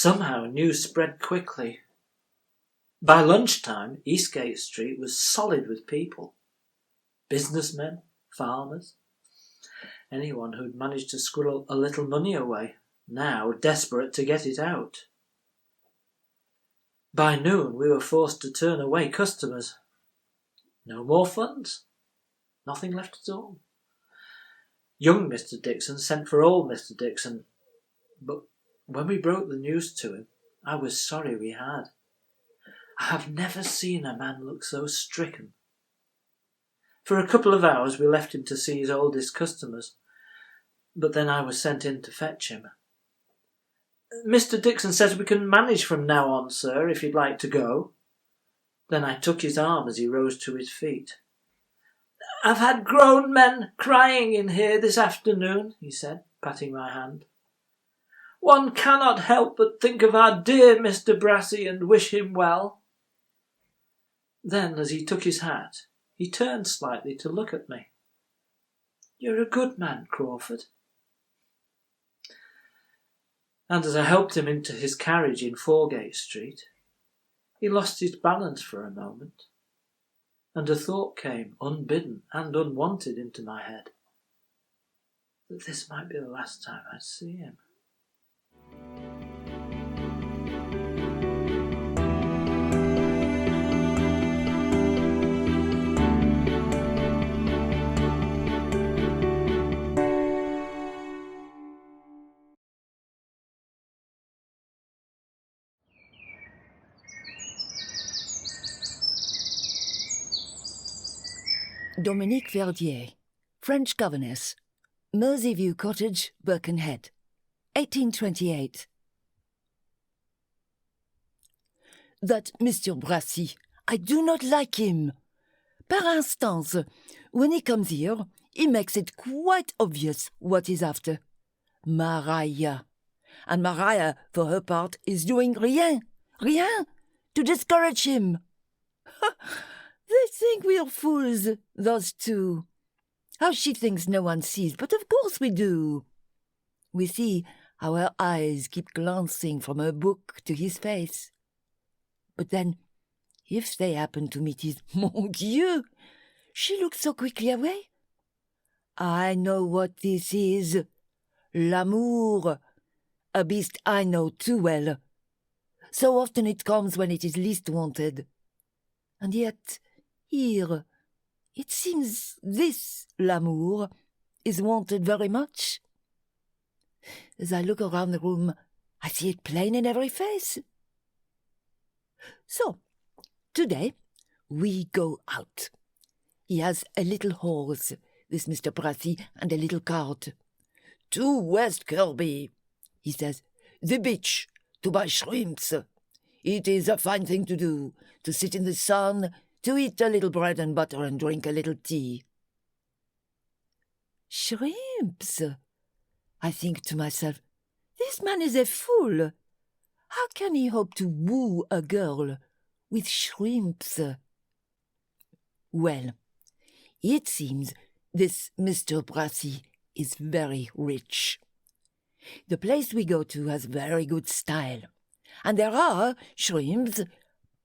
Somehow news spread quickly. By lunchtime, Eastgate Street was solid with people. Businessmen, farmers, anyone who'd managed to squirrel a little money away, now desperate to get it out. By noon we were forced to turn away customers. No more funds. Nothing left at all. Young Mr. Dixon sent for old Mr. Dixon, but when we broke the news to him, I was sorry we had. I have never seen a man look so stricken. For a couple of hours we left him to see his oldest customers, but then I was sent in to fetch him. "Mr. Dixon says we can manage from now on, sir, if you'd like to go." Then I took his arm as he rose to his feet. "I've had grown men crying in here this afternoon," he said, patting my hand. "One cannot help but think of our dear Mr. Brassey and wish him well." Then, as he took his hat, he turned slightly to look at me. "You're a good man, Crawford." And as I helped him into his carriage in Foregate Street, he lost his balance for a moment, and a thought came, unbidden and unwanted, into my head, that this might be the last time I'd see him. Dominique Verdier, French governess, Merseyview Cottage, Birkenhead, 1828. That Mr. Brassy, I do not like him. Par instance, when he comes here, he makes it quite obvious what he's after. Maria. And Maria, for her part, is doing rien to discourage him. They think we're fools, those two. How she thinks no one sees, but of course we do. We see how her eyes keep glancing from her book to his face. But then, if they happen to meet his, mon Dieu, she looks so quickly away. I know what this is. L'amour. A beast I know too well. So often it comes when it is least wanted. And yet, here, it seems this l'amour is wanted very much. As I look around the room, I see it plain in every face. So, today, we go out. He has a little horse, this Mr. Brassey, and a little cart. "To West Kirby," he says, "the beach, to buy shrimps. It is a fine thing to do, to sit in the sun, to eat a little bread and butter and drink a little tea." Shrimps! I think to myself, this man is a fool. How can he hope to woo a girl with shrimps? Well, it seems this Mr. Brassey is very rich. The place we go to has very good style, and there are shrimps,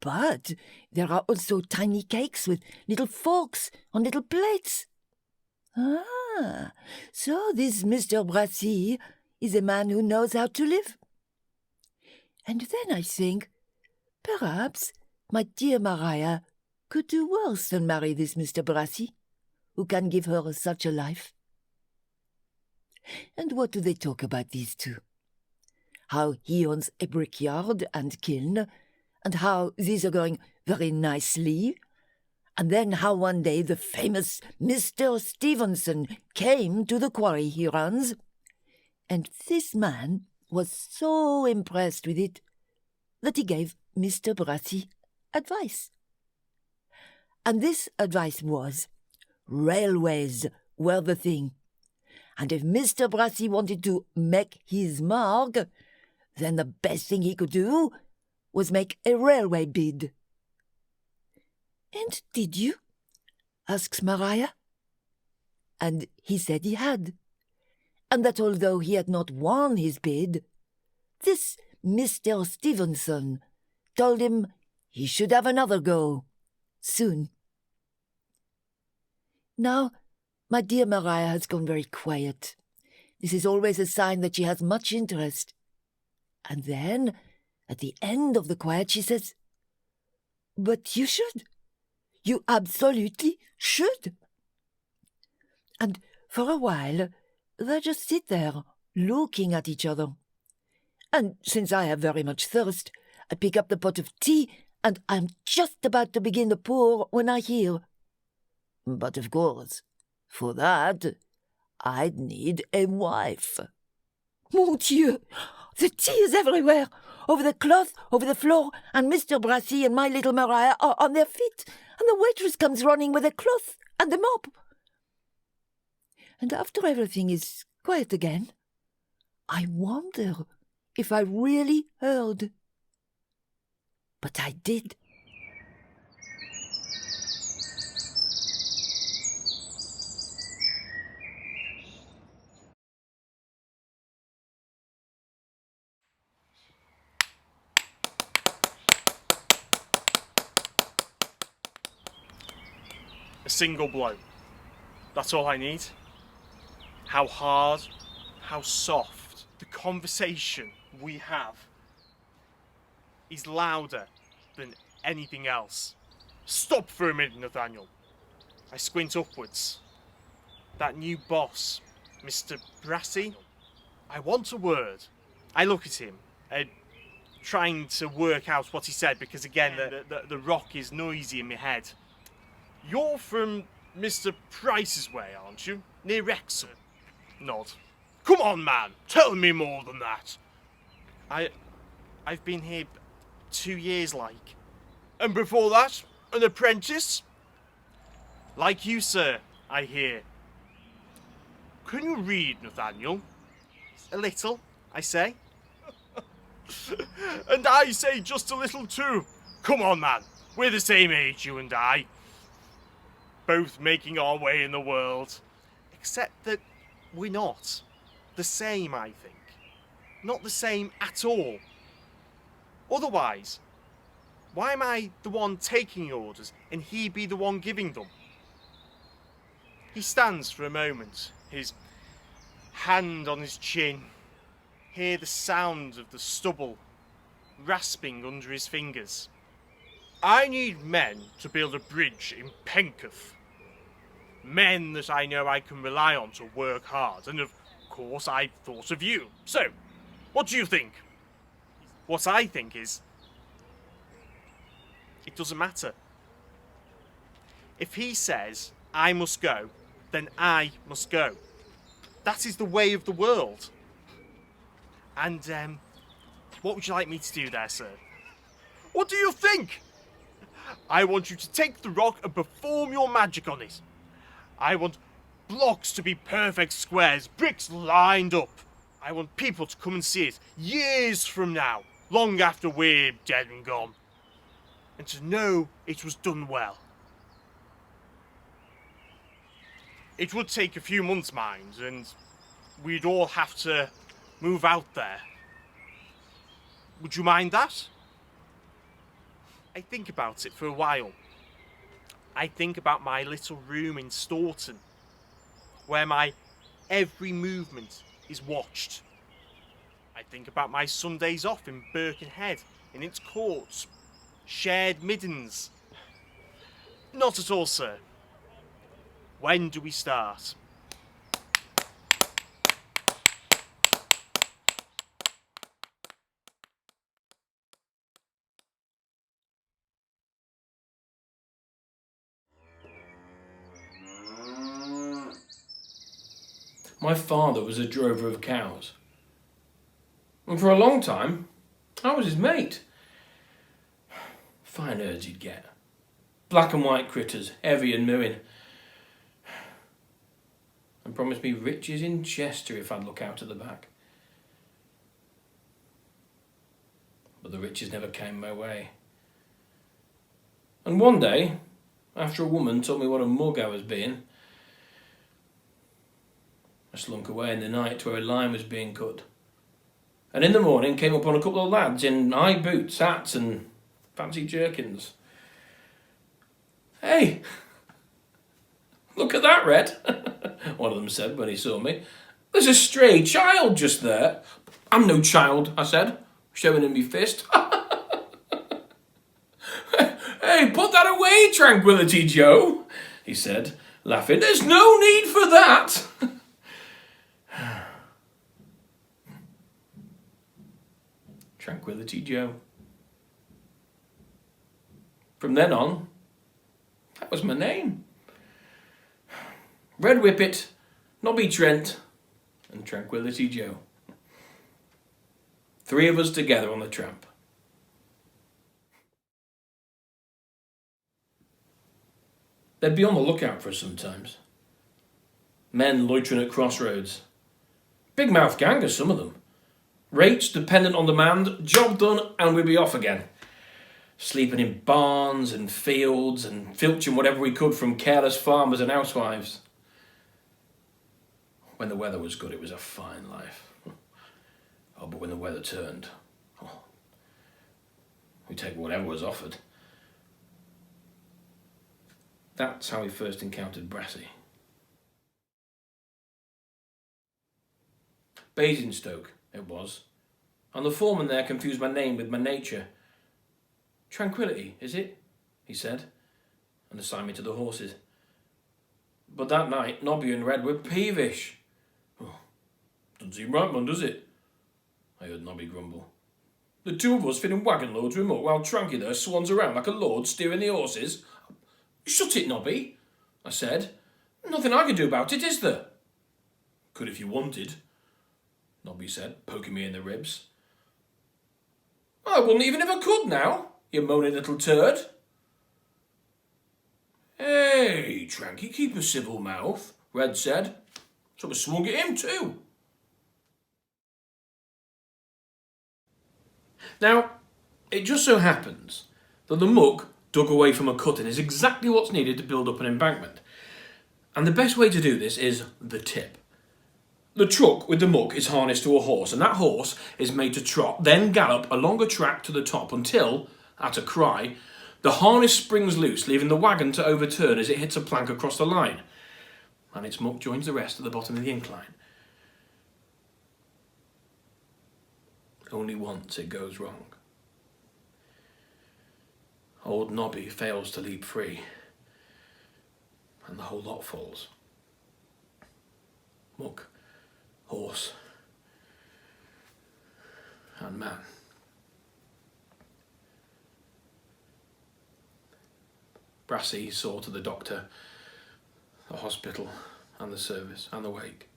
but there are also tiny cakes with little forks on little plates. Ah, so this Mr. Brassey is a man who knows how to live. And then I think, perhaps my dear Maria could do worse than marry this Mr. Brassey, who can give her such a life. And what do they talk about, these two? How he owns a brickyard and kiln, and how these are going very nicely, and then how one day the famous Mr. Stevenson came to the quarry he runs, and this man was so impressed with it that he gave Mr. Brassey advice. And this advice was, railways were the thing, and if Mr. Brassey wanted to make his mark, then the best thing he could do was make a railway bid. "And did you?" asks Maria. And he said he had, and that although he had not won his bid, this Mr. Stevenson told him he should have another go, soon. Now, my dear Maria has gone very quiet. This is always a sign that she has much interest. And then, at the end of the quiet, she says, "But you should. You absolutely should." And for a while, they just sit there, looking at each other. And since I have very much thirst, I pick up the pot of tea, and I'm just about to begin to pour when I hear. But of course, for that, I'd need a wife. Mon Dieu! The tea is everywhere, over the cloth, over the floor, and Mr. Brassey and my little Maria are on their feet, and the waitress comes running with a cloth and the mop. And after everything is quiet again, I wonder if I really heard. But I did. A single blow. That's all I need. How hard, how soft the conversation we have is louder than anything else. Stop for a minute, Nathaniel. I squint upwards. That new boss, Mr. Brassey. I want a word. I look at him, trying to work out what he said, because again, the rock is noisy in my head. You're from Mr. Price's way, aren't you? Near Wrexham? Nod. Come on, man. Tell me more than that. I've been here 2 years, like. And before that, an apprentice? Like you, sir, I hear. Can you read, Nathaniel? A little, I say. And I say just a little too. Come on, man. We're the same age, you and I. Both making our way in the world. Except that we're not the same, I think. Not the same at all. Otherwise, why am I the one taking orders and he be the one giving them? He stands for a moment, his hand on his chin. Hear the sound of the stubble rasping under his fingers. I need men to build a bridge in Penketh. Men that I know I can rely on to work hard, and of course I thought of you. So, what do you think? What I think is, it doesn't matter. If he says I must go, then I must go. That is the way of the world. And, what would you like me to do there, sir? What do you think? I want you to take the rock and perform your magic on it. I want blocks to be perfect squares, bricks lined up. I want people to come and see it years from now, long after we're dead and gone, and to know it was done well. It would take a few months, mind, and we'd all have to move out there. Would you mind that? I think about it for a while. I think about my little room in Staunton, where my every movement is watched. I think about my Sundays off in Birkenhead, in its courts, shared middens. Not at all, sir. When do we start? My father was a drover of cows, and for a long time I was his mate. Fine herds he'd get. Black and white critters, heavy and mooing. And promised me riches in Chester if I'd look out at the back. But the riches never came my way. And one day, after a woman told me what a mug I was being, I slunk away in the night to where a line was being cut. and in the morning came upon a couple of lads in high boots, hats and fancy jerkins. "Hey, look at that, Red," one of them said when he saw me. "There's a stray child just there." "I'm no child," I said, showing him my fist. "Hey, put that away, Tranquility Joe," he said, laughing. "There's no need for that." Tranquility Joe. From then on, that was my name. Red Whippet, Nobby Trent, and Tranquility Joe. 3 of us together on the tramp. They'd be on the lookout for us sometimes. Men loitering at crossroads. Big mouth gangers, some of them. Rates dependent on demand, job done, and we'd be off again. Sleeping in barns and fields and filching whatever we could from careless farmers and housewives. When the weather was good, it was a fine life. Oh, but when the weather turned, we'd take whatever was offered. That's how we first encountered Brassy. Basingstoke, it was, and the foreman there confused my name with my nature. "Tranquility, is it?" he said, and assigned me to the horses. But that night, Nobby and Red were peevish. "Doesn't seem right, man, does it?" I heard Nobby grumble. "The 2 of us filling wagon loads with muck while Tranky there swans around like a lord steering the horses." "Shut it, Nobby," I said. "Nothing I can do about it, is there?" "Could if you wanted," Nobby said, poking me in the ribs. "I wouldn't even if I could now, you moaning little turd." "Hey, Tranky, keep a civil mouth," Red said. So I swung at him too. Now, it just so happens that the muck dug away from a cutting is exactly what's needed to build up an embankment. And the best way to do this is the tip. The truck with the muck is harnessed to a horse, and that horse is made to trot, then gallop along a track to the top until, at a cry, the harness springs loose, leaving the wagon to overturn as it hits a plank across the line, and its muck joins the rest at the bottom of the incline. Only once it goes wrong. Old Nobby fails to leap free, and the whole lot falls. Muck, horse, and man. Brassy saw to the doctor, the hospital, and the service, and the wake.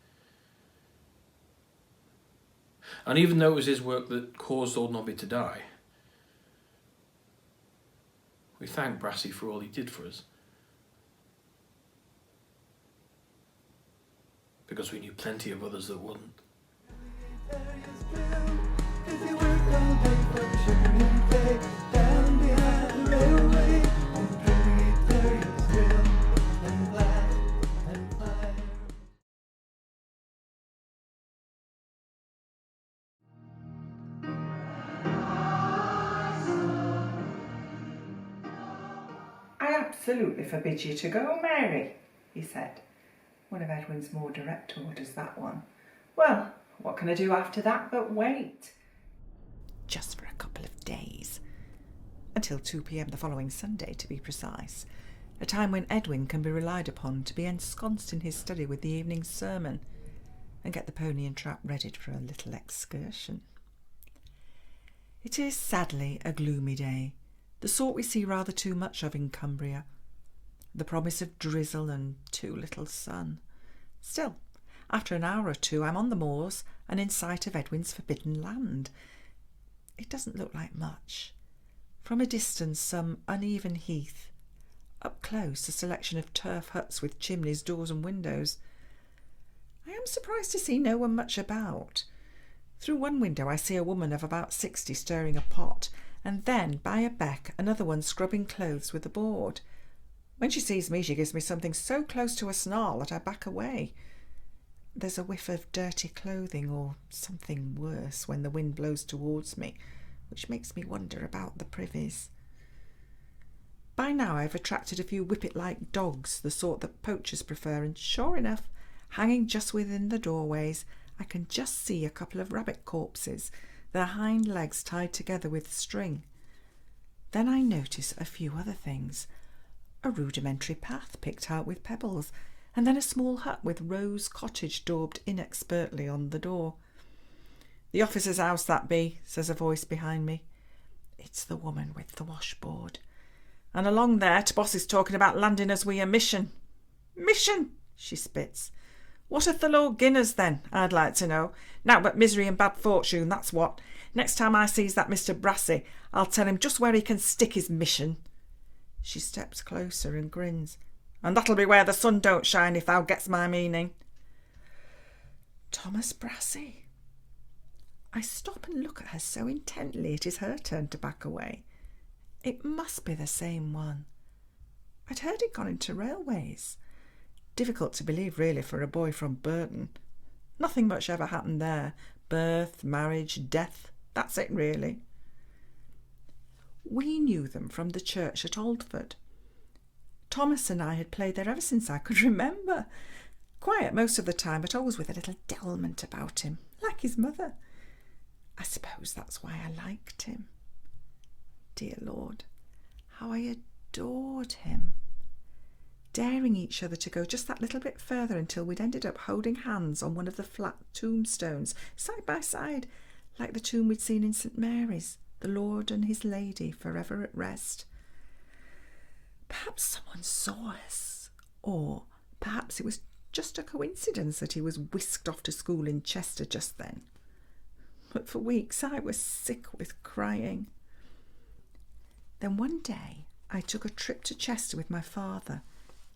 And even though it was his work that caused old Nobby to die, we thank Brassy for all he did for us. Because we knew plenty of others that wouldn't. "I absolutely forbid you to go, Mary," he said. One of Edwin's more direct orders, that one. Well, what can I do after that but wait? Just for a couple of days. Until 2 p.m. the following Sunday, to be precise. A time when Edwin can be relied upon to be ensconced in his study with the evening sermon and get the pony and trap readied for a little excursion. It is sadly a gloomy day, the sort we see rather too much of in Cumbria. The promise of drizzle and too little sun. Still, after an hour or two, I'm on the moors and in sight of Edwin's forbidden land. It doesn't look like much. From a distance, some uneven heath. Up close, a selection of turf huts with chimneys, doors and windows. I am surprised to see no one much about. Through one window I see a woman of about 60 stirring a pot, and then, by a beck, another one scrubbing clothes with a board. When she sees me, she gives me something so close to a snarl that I back away. There's a whiff of dirty clothing or something worse when the wind blows towards me, which makes me wonder about the privies. By now I've attracted a few whippet-like dogs, the sort that poachers prefer, and sure enough, hanging just within the doorways, I can just see a couple of rabbit corpses, their hind legs tied together with string. Then I notice a few other things. A rudimentary path picked out with pebbles, and then a small hut with Rose Cottage daubed inexpertly on the door. "The officer's house, that be," says a voice behind me. It's the woman with the washboard. "And along there, t' boss is talking about landing us wi' a mission." "Mission?" she spits. "What hath the Lord gi'n us then, I'd like to know? Nowt but misery and bad fortune, that's what. Next time I sees that Mr. Brassey, I'll tell him just where he can stick his mission." She steps closer and grins. "And that'll be where the sun don't shine, if thou gets my meaning." Thomas Brassey. I stop and look at her so intently it is her turn to back away. It must be the same one. I'd heard he'd gone into railways. Difficult to believe, really, for a boy from Burton. Nothing much ever happened there. Birth, marriage, death, that's it, really. We knew them from the church at Aldford. Thomas and I had played there ever since I could remember. Quiet most of the time, but always with a little devilment about him, like his mother. I suppose that's why I liked him. Dear Lord, how I adored him. Daring each other to go just that little bit further until we'd ended up holding hands on one of the flat tombstones, side by side, like the tomb we'd seen in St. Mary's, the Lord and his Lady forever at rest. Perhaps someone saw us, or perhaps it was just a coincidence that he was whisked off to school in Chester just then. But for weeks I was sick with crying. Then one day I took a trip to Chester with my father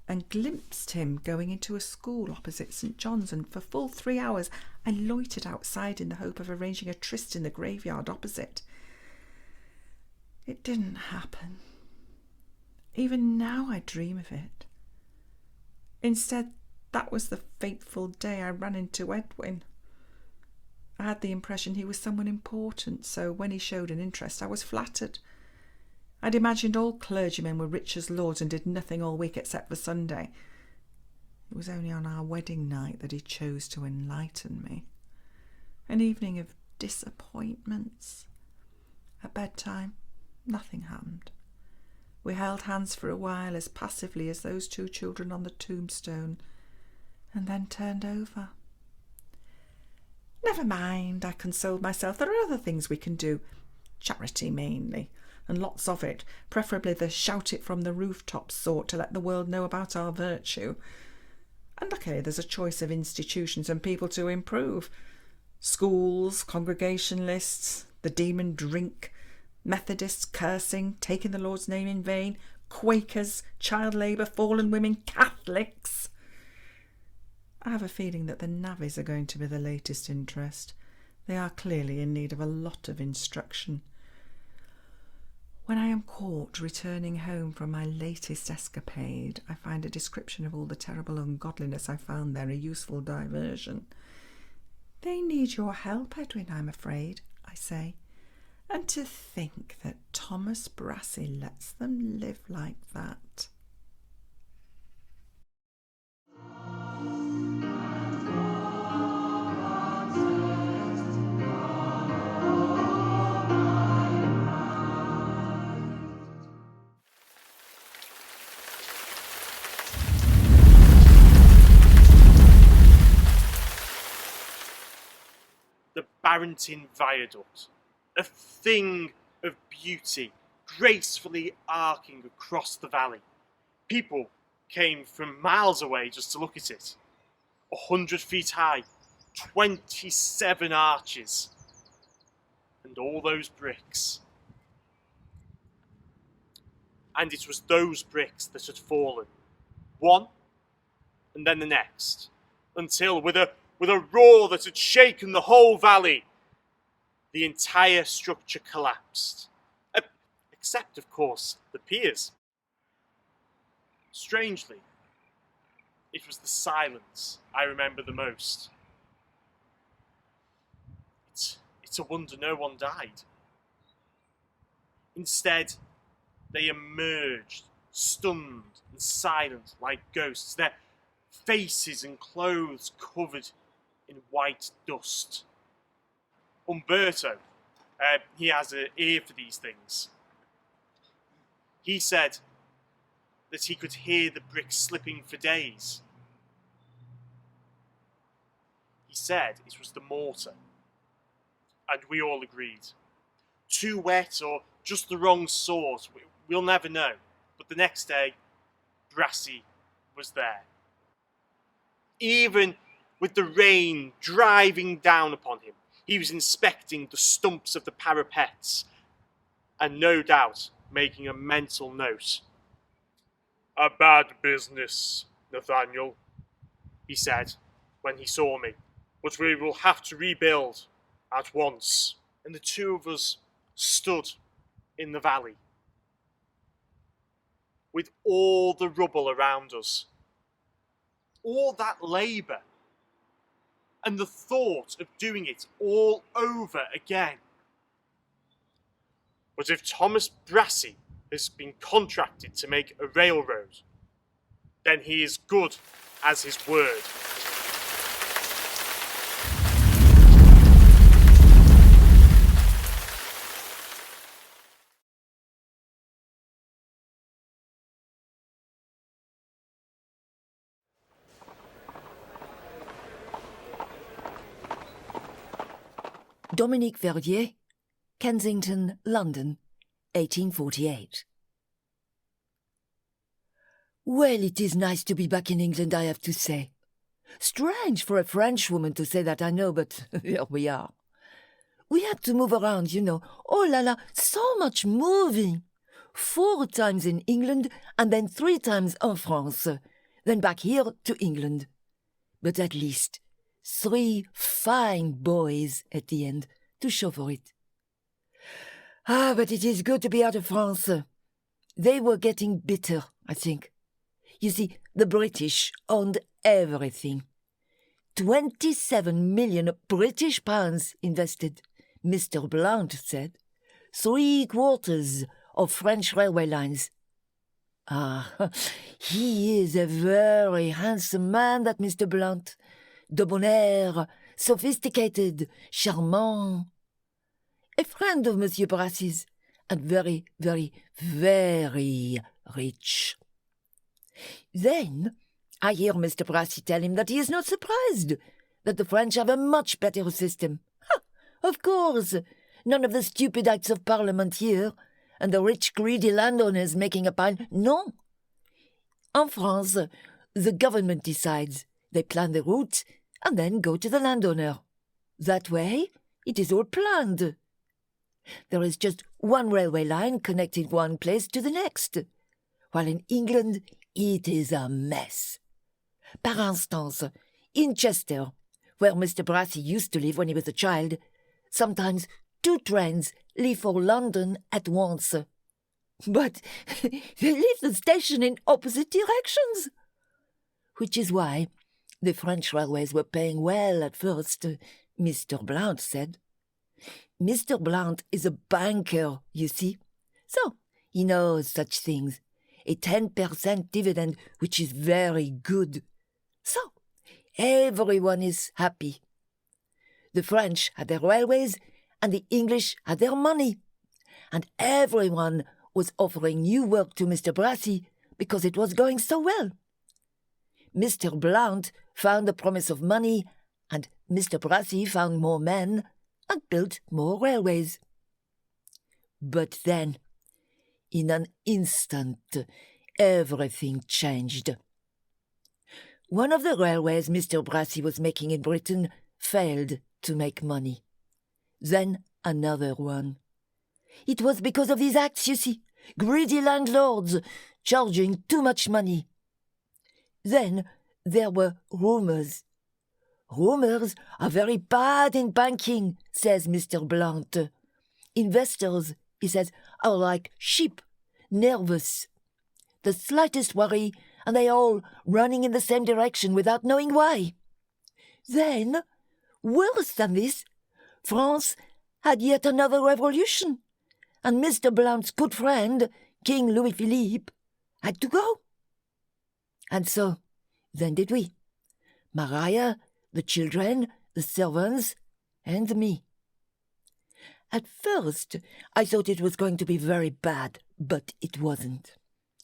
and glimpsed him going into a school opposite St. John's, and for full 3 hours I loitered outside in the hope of arranging a tryst in the graveyard opposite. It didn't happen. Even now I dream of it. Instead, that was the fateful day I ran into Edwin. I had the impression he was someone important, so when he showed an interest I was flattered. I'd imagined all clergymen were rich as lords and did nothing all week except for Sunday. It was only on our wedding night that he chose to enlighten me. An evening of disappointments. At bedtime, nothing happened. We held hands for a while, as passively as those 2 children on the tombstone, and then turned over. Never mind, I consoled myself. There are other things we can do. Charity mainly, and lots of it, preferably the shout it from the rooftops sort to let the world know about our virtue. And luckily there's a choice of institutions and people to improve. Schools, congregation lists, the demon drink, Methodists cursing, taking the Lord's name in vain, Quakers, child labour, fallen women, Catholics. I have a feeling that the navvies are going to be the latest interest. They are clearly in need of a lot of instruction. When I am caught returning home from my latest escapade, I find a description of all the terrible ungodliness I found there a useful diversion. "They need your help, Edwin, I'm afraid," I say. "And to think that Thomas Brassey lets them live like that." The Barrington Viaduct, a thing of beauty, gracefully arcing across the valley. People came from miles away just to look at it. 100 feet high, 27 arches, and all those bricks. And it was those bricks that had fallen, one and then the next, until with a roar that had shaken the whole valley, the entire structure collapsed, except, of course, the piers. Strangely, it was the silence I remember the most. It's a wonder no one died. Instead, they emerged, stunned and silent like ghosts, their faces and clothes covered in white dust. Umberto, he has an ear for these things. He said that he could hear the bricks slipping for days. He said it was the mortar, and we all agreed. Too wet or just the wrong sort, we'll never know. But the next day, Brassy was there. Even with the rain driving down upon him, he was inspecting the stumps of the parapets and no doubt making a mental note. "A bad business, Nathaniel," he said when he saw me, "but we will have to rebuild at once." And the two of us stood in the valley with all the rubble around us, all that labour, and the thought of doing it all over again. But if Thomas Brassey has been contracted to make a railroad, then he is good as his word. Dominique Verdier, Kensington, London, 1848. Well, it is nice to be back in England, I have to say. Strange for a Frenchwoman to say that, I know, but here we are. We had to move around, you know. Oh la la, so much moving. 4 times in England and then 3 times en France. Then back here to England. But at least 3 fine boys at the end to show for it. Ah, but it is good to be out of France. They were getting bitter, I think. You see, the British owned everything. 27 million British pounds invested, Mr. Blount said. 3/4 of French railway lines. Ah, he is a very handsome man, that Mr. Blount. Debonair, sophisticated, charmant. A friend of Monsieur Brassey's, and very, very, very rich. Then I hear Mr. Brassey tell him that he is not surprised that the French have a much better system. Ha! Of course, none of the stupid acts of Parliament here, and the rich, greedy landowners making a pile. No. En France, the government decides. They plan the route and then go to the landowner. That way, it is all planned. There is just one railway line connecting one place to the next, while in England it is a mess. Par instance, in Chester, where Mr. Brassey used to live when he was a child, sometimes 2 trains leave for London at once. But they leave the station in opposite directions. Which is why the French railways were paying well at first, Mr. Blount said. Mr. Blount is a banker, you see, so he knows such things. A 10% dividend, which is very good. So everyone is happy. The French had their railways, and the English had their money. And everyone was offering new work to Mr. Brassey because it was going so well. Mr. Blount found the promise of money, and Mr. Brassey found more men and built more railways. But then, in an instant, everything changed. One of the railways Mr. Brassey was making in Britain failed to make money. Then another one. It was because of these acts, you see, greedy landlords charging too much money. Then there were rumours. Rumours are very bad in banking, says Mr. Blount. Investors, he says, are like sheep, nervous. The slightest worry, and they all running in the same direction without knowing why. Then, worse than this, France had yet another revolution, and Mr. Blount's good friend, King Louis Philippe, had to go. And so, then did we. Maria, the children, the servants, and me. At first, I thought it was going to be very bad, but it wasn't.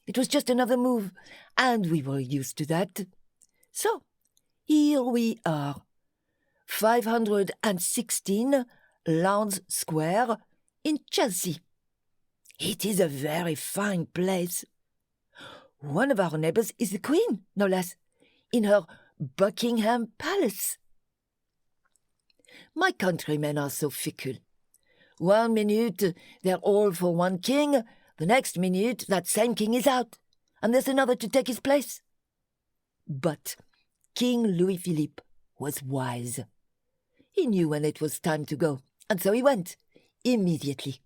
It was just another move, and we were used to that. So, here we are, 516 Lowndes Square in Chelsea. It is a very fine place. One of our neighbours is the Queen, no less, in her Buckingham Palace. My countrymen are so fickle. 1 minute they're all for one king, the next minute that same king is out, and there's another to take his place. But King Louis Philippe was wise. He knew when it was time to go, and so he went, immediately.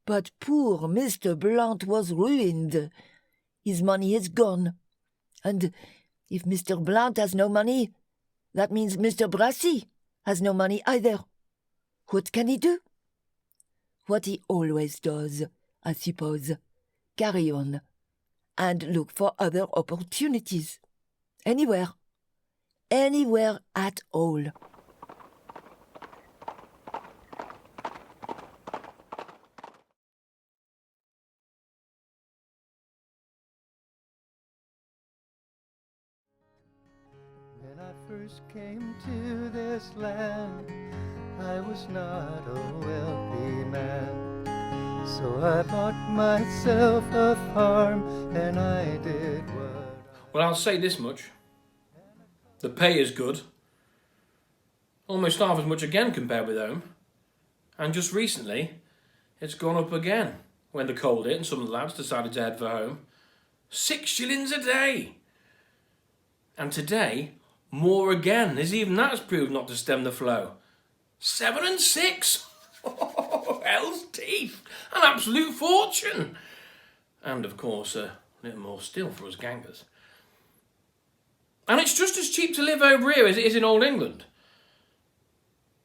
But poor Mr. Blount was ruined. His money is gone. And if Mr. Blount has no money, that means Mr. Brassey has no money either. What can he do? What he always does, I suppose. Carry on. And look for other opportunities. Anywhere. Anywhere at all. When I first came to this land, I was not a wealthy man. So I bought myself a farm and I did what... Well, I'll say this much. The pay is good. Almost half as much again compared with home. And just recently, it's gone up again when the cold hit and some of the lads decided to head for home. 6 shillings a day! And today, more again, as even that's proved not to stem the flow. 7 and 6! Oh, hell's teeth! An absolute fortune! And of course, a little more still for us gangers. And it's just as cheap to live over here as it is in old England.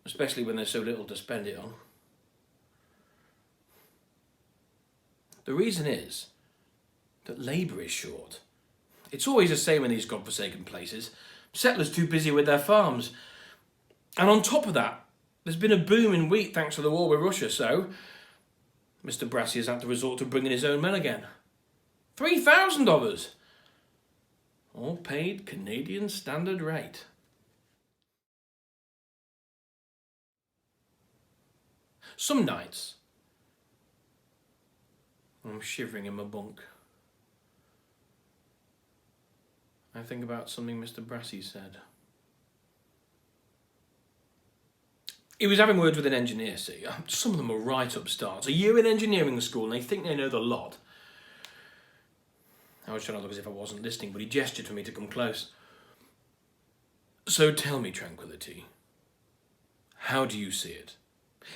Especially when there's so little to spend it on. The reason is that labour is short. It's always the same in these godforsaken places. Settlers too busy with their farms. And on top of that, there's been a boom in wheat thanks to the war with Russia, so Mr. Brassey has had to resort to bringing his own men again. 3,000 of us! All paid Canadian standard rate. Some nights, I'm shivering in my bunk. I think about something Mr. Brassey said. He was having words with an engineer, see. Some of them are right upstarts. A year in engineering school and they think they know the lot. I was trying to look as if I wasn't listening, but he gestured for me to come close. So tell me, Tranquility, how do you see it?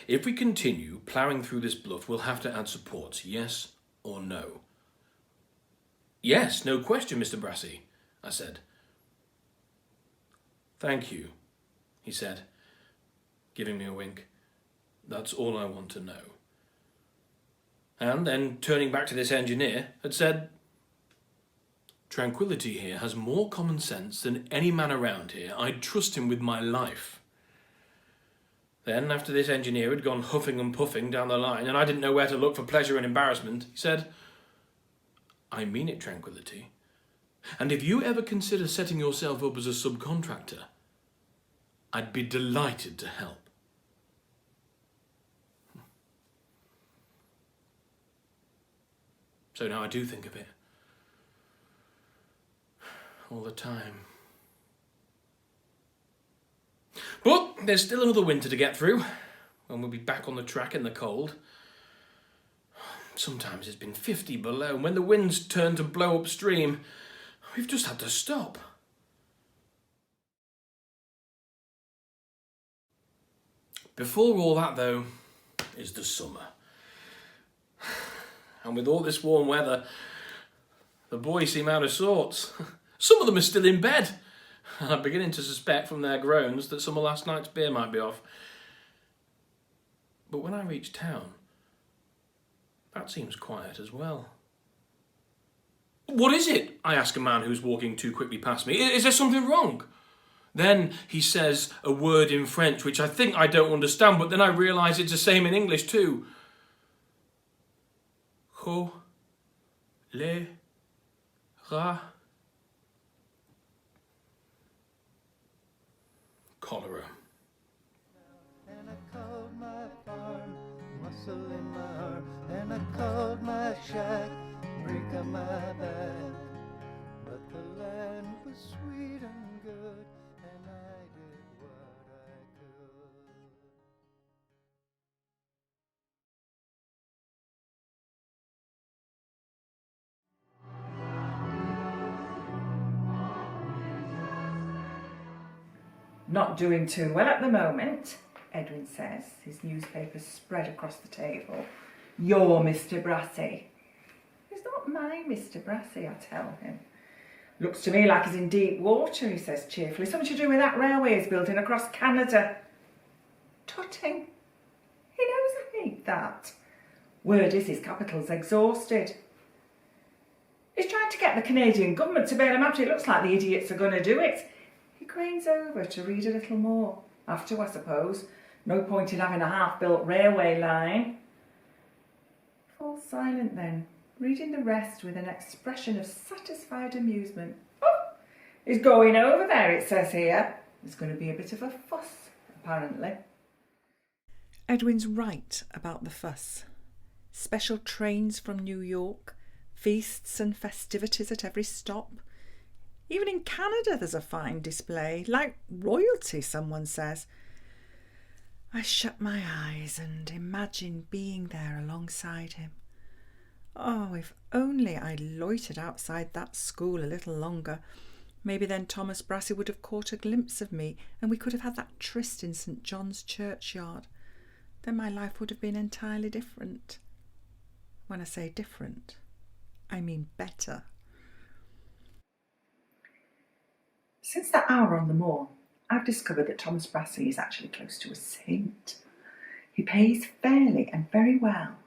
If we continue ploughing through this bluff, we'll have to add supports, yes or no? Yes, no question, Mr. Brassey, I said. Thank you, he said, giving me a wink. That's all I want to know. And then, turning back to this engineer, had said, Tranquility here has more common sense than any man around here. I'd trust him with my life. Then, after this engineer had gone huffing and puffing down the line, and I didn't know where to look for pleasure and embarrassment, he said, I mean it, Tranquility. And if you ever consider setting yourself up as a subcontractor, I'd be delighted to help. So now I do think of it. All the time. But there's still another winter to get through, when we'll be back on the track in the cold. Sometimes it's been 50 below, and when the winds turn to blow upstream, we've just had to stop. Before all that, though, is the summer. And with all this warm weather, The boys seem out of sorts. Some of them are still in bed. I'm beginning to suspect from their groans that some of last night's beer might be off. But when I reach town, that seems quiet as well. What is it? I ask a man who's walking too quickly past me. Is there something wrong? Then he says a word in French, which I think I don't understand, but then I realise it's the same in English too. Cholera. And I called my farm, muscle in my arm, and I called my shack, break on my back. But the land was sweet and good, and I did what I could. Not doing too well at the moment, Edwin says, his newspaper spread across the table. You're Mr. Brassey. He's not my Mr. Brassey, I tell him. Looks to me like he's in deep water, he says cheerfully. Something to do with that railway he's building across Canada. Tutting. He knows I hate that. Word is his capital's exhausted. He's trying to get the Canadian government to bail him out. It looks like the idiots are going to do it. He cranes over to read a little more. Have to, I suppose. No point in having a half-built railway line. Falls silent then, reading the rest with an expression of satisfied amusement. Oh, he's going over there, it says here. There's going to be a bit of a fuss, apparently. Edwin's right about the fuss. Special trains from New York, feasts and festivities at every stop. Even in Canada there's a fine display, like royalty, someone says. I shut my eyes and imagine being there alongside him. Oh, if only I'd loitered outside that school a little longer. Maybe then Thomas Brassey would have caught a glimpse of me and we could have had that tryst in St. John's churchyard. Then my life would have been entirely different. When I say different, I mean better. Since that hour on the moor, I've discovered that Thomas Brassey is actually close to a saint. He pays fairly and very well.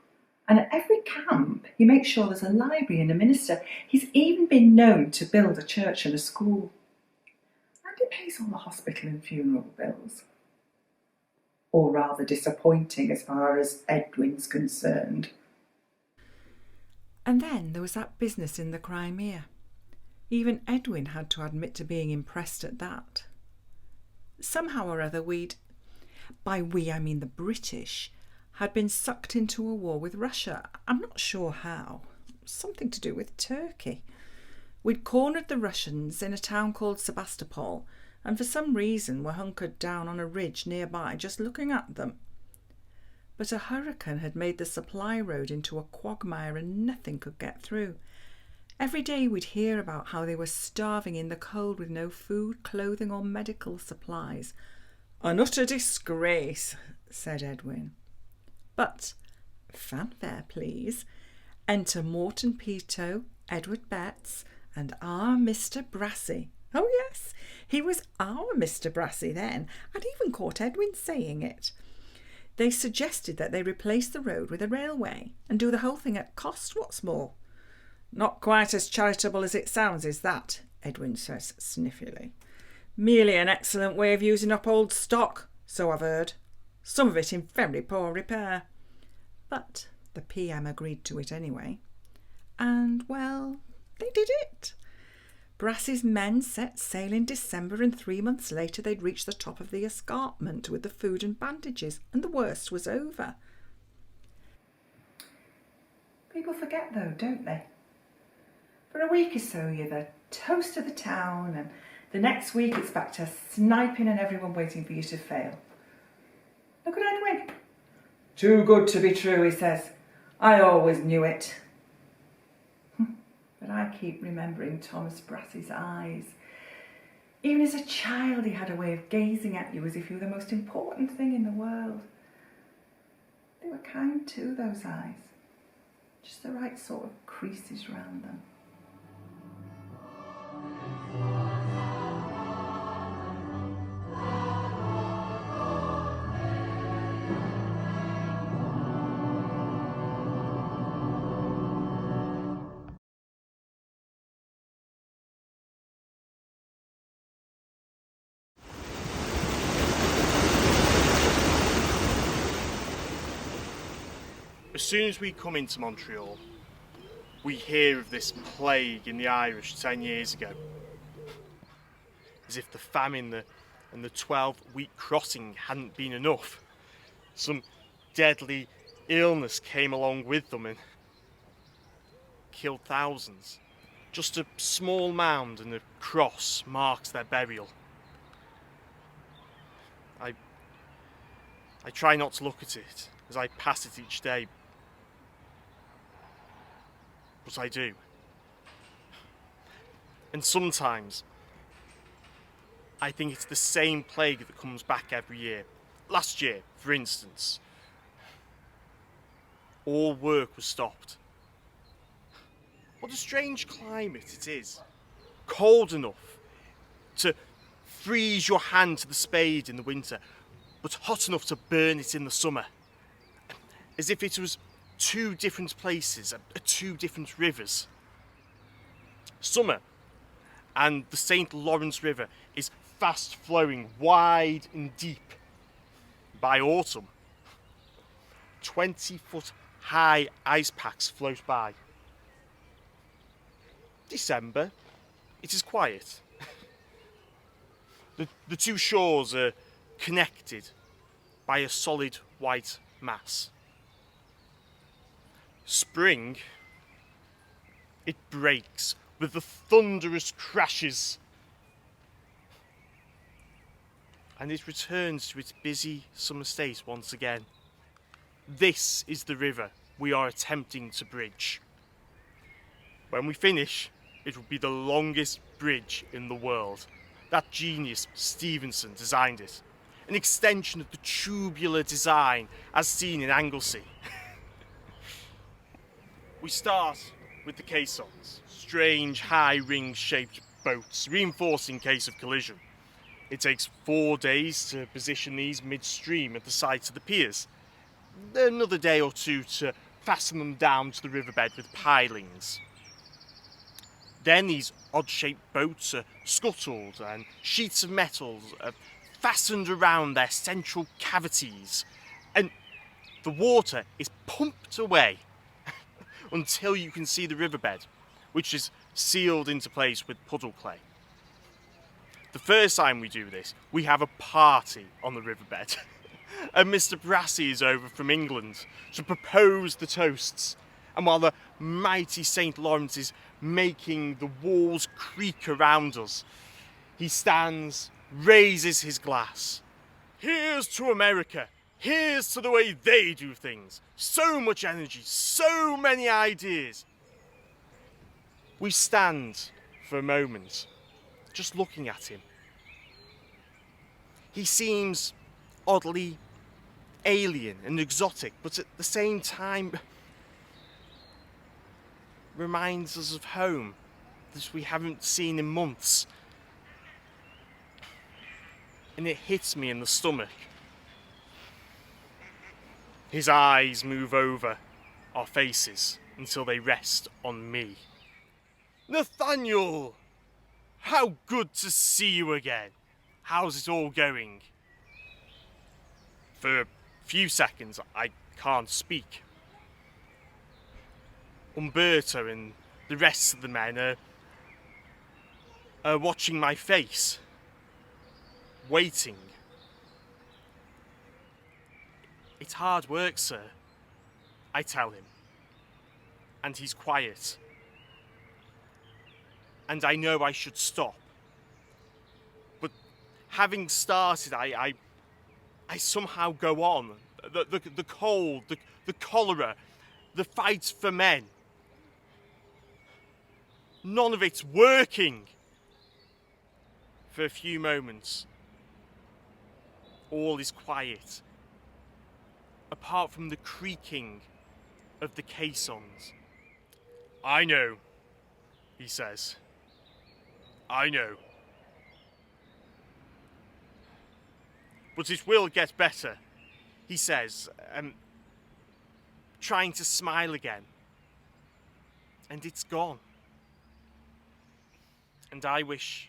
And at every camp, he makes sure there's a library and a minister. He's even been known to build a church and a school. And he pays all the hospital and funeral bills. Or rather disappointing as far as Edwin's concerned. And then there was that business in the Crimea. Even Edwin had to admit to being impressed at that. Somehow or other by we I mean the British, had been sucked into a war with Russia. I'm not sure how. Something to do with Turkey. We'd cornered the Russians in a town called Sebastopol, and for some reason were hunkered down on a ridge nearby just looking at them. But a hurricane had made the supply road into a quagmire and nothing could get through. Every day we'd hear about how they were starving in the cold with no food, clothing or medical supplies. An utter disgrace, said Edwin. But, fanfare please, enter Morton Peto, Edward Betts and our Mr. Brassey. Oh yes, he was our Mr. Brassey then, and even caught Edwin saying it. They suggested that they replace the road with a railway and do the whole thing at cost, what's more. Not quite as charitable as it sounds, is that, Edwin says sniffily. Merely an excellent way of using up old stock, so I've heard. Some of it in very poor repair. But the PM agreed to it anyway. And, well, they did it. Brassey's men set sail in December and 3 months later they'd reached the top of the escarpment with the food and bandages, and the worst was over. People forget though, don't they? For a week or so you're the toast of the town, and the next week it's back to sniping and everyone waiting for you to fail. Look at Edwin. Too good to be true, he says. I always knew it. But I keep remembering Thomas Brassey's eyes. Even as a child he had a way of gazing at you as if you were the most important thing in the world. They were kind too, those eyes. Just the right sort of creases round them. As soon as we come into Montreal, we hear of this plague in the Irish 10 years ago. As if the famine and the 12-week crossing hadn't been enough. Some deadly illness came along with them and killed thousands. Just a small mound and a cross marks their burial. I try not to look at it as I pass it each day, but I do. And sometimes I think it's the same plague that comes back every year. Last year, for instance, all work was stopped. What a strange climate it is. Cold enough to freeze your hand to the spade in the winter, but hot enough to burn it in the summer. As if it was two different places, two different rivers. Summer, and the St. Lawrence River is fast flowing wide and deep. By autumn, 20-foot high ice packs float by. December, it is quiet. The two shores are connected by a solid white mass. Spring, it breaks with the thunderous crashes, and it returns to its busy summer state once again. This is the river we are attempting to bridge. When we finish, it will be the longest bridge in the world. That genius, Stevenson, designed it. An extension of the tubular design as seen in Anglesey. We start with the caissons, strange high ring-shaped boats, reinforced in case of collision. It takes 4 days to position these midstream at the sites of the piers. Another day or two to fasten them down to the riverbed with pilings. Then these odd-shaped boats are scuttled and sheets of metal are fastened around their central cavities, and the water is pumped away until you can see the riverbed, which is sealed into place with puddle clay. The first time we do this, we have a party on the riverbed, and Mr. Brassey is over from England to propose the toasts, and while the mighty St. Lawrence is making the walls creak around us, he stands, raises his glass. Here's to America! Here's to the way they do things! So much energy, so many ideas! We stand for a moment, just looking at him. He seems oddly alien and exotic, but at the same time reminds us of home that we haven't seen in months. And it hits me in the stomach. His eyes move over our faces until they rest on me. Nathaniel! How good to see you again. How's it all going? For a few seconds, I can't speak. Umberto and the rest of the men are watching my face, waiting. It's hard work, sir, I tell him, and he's quiet. And I know I should stop. But having started, I somehow go on. The cold, the cholera, the fight for men. None of it's working. For a few moments, all is quiet, apart from the creaking of the caissons. I know, he says. I know. But it will get better, he says, trying to smile again. And it's gone. And I wish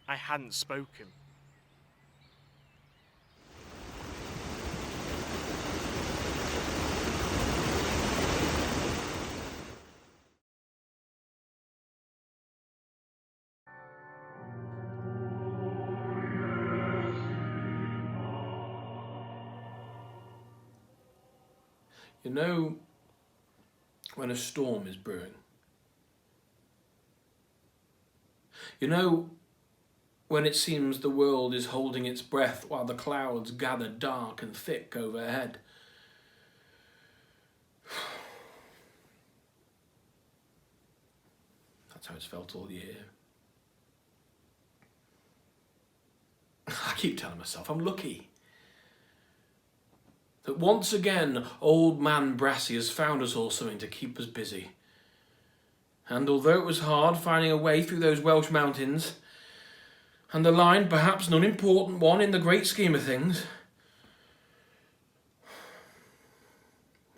I hadn't spoken. You know when a storm is brewing? You know when it seems the world is holding its breath while the clouds gather dark and thick overhead? That's how it's felt all year. I keep telling myself I'm lucky. That once again, old man Brassy has found us all something to keep us busy. And although it was hard finding a way through those Welsh mountains, and the line perhaps an unimportant one in the great scheme of things,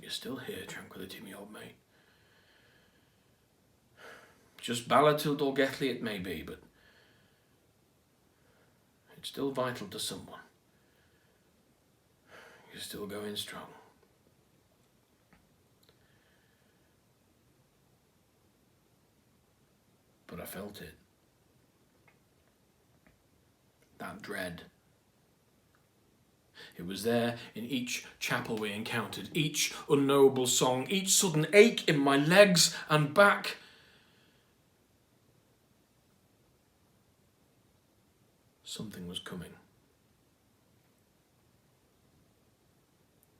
you're still here, Tranquility, me old mate. Just ballad till Dolgethley it may be, but it's still vital to someone. You're still going strong. But I felt it. That dread. It was there in each chapel we encountered, each unknowable song, each sudden ache in my legs and back. Something was coming.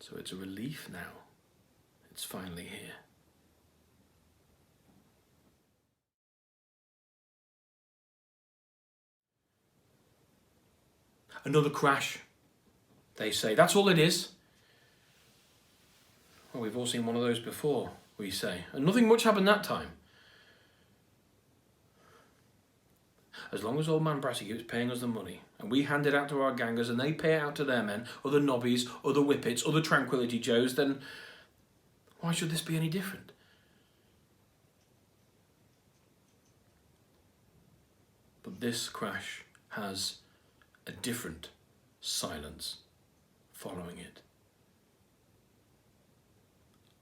So it's a relief now. It's finally here. Another crash, they say. That's all it is. Well, we've all seen one of those before, we say. And nothing much happened that time. As long as old man Brassy keeps paying us the money, and we hand it out to our gangers and they pay it out to their men, other nobbies, other whippets, other Tranquility Joes, then why should this be any different? But this crash has a different silence following it.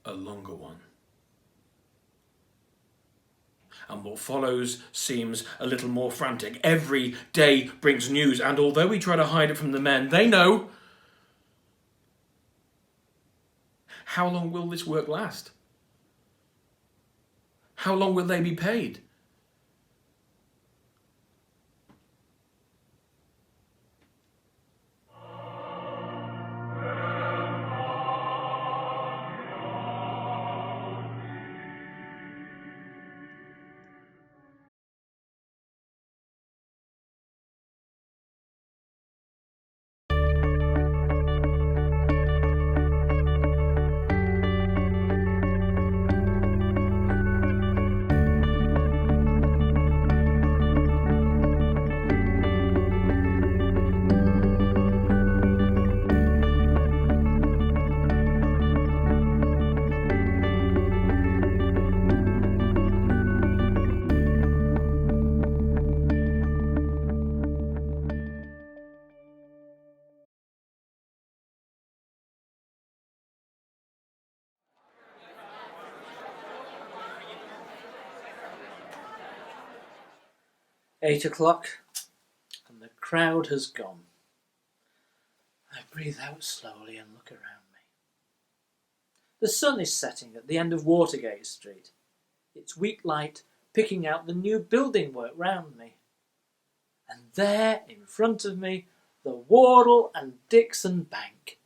A longer one. And what follows seems a little more frantic. Every day brings news, and although we try to hide it from the men, they know. How long will this work last? How long will they be paid? "8 o'clock, and the crowd has gone. I breathe out slowly and look around me. The sun is setting at the end of Watergate Street, its weak light picking out the new building work round me. And there, in front of me, the Wardle and Dixon Bank.